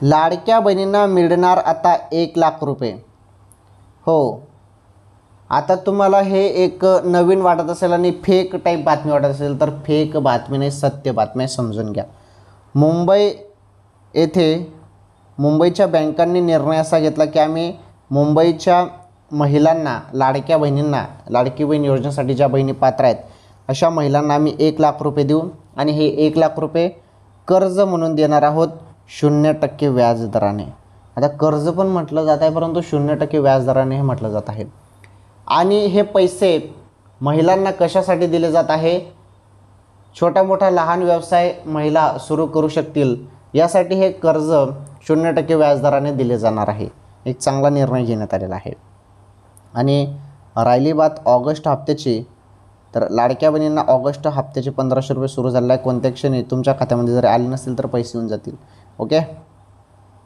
लाडक्या बहिणींना मिळणार आता 1,00,000 रुपये. हो, आता तुम्हाला हे एक नवीन वाटत असेल आणि फेक टाईप बातमी वाटत असेल तर फेक बातमी नाही, सत्य बातमी समजून घ्या. मुंबई येथे मुंबईच्या बँकांनी निर्णय असा घेतला की आम्ही मुंबईच्या महिलांना, लाडक्या बहिणींना, लाडकी बहीण योजनेसाठी ज्या बहिणी पात्र आहेत अशा महिलांना आम्ही 1,00,000 रुपये देऊ आणि हे 1,00,000 रुपये कर्ज म्हणून देणार आहोत 0% व्याजदराने. आता कर्ज पण म्हटलं जात आहे परंतु 0% व्याजदराने हे म्हटलं जात आहे. आणि हे पैसे महिलांना कशासाठी दिले जात आहे? छोटा मोठा लहान व्यवसाय महिला सुरू करू शकतील यासाठी हे कर्ज 0% व्याजदराने दिले जाणार आहे. एक चांगला निर्णय घेण्यात आलेला आहे. आणि राहिली बात ऑगस्ट हप्त्याची, तर लाडक्या बहिणींना ऑगस्ट हप्त्याचे 1,500 रुपये सुरू झालेला आहे. कोणत्या क्षणी तुमच्या खात्यामध्ये जर आले नसतील तर पैसे येऊन जातील. ओके.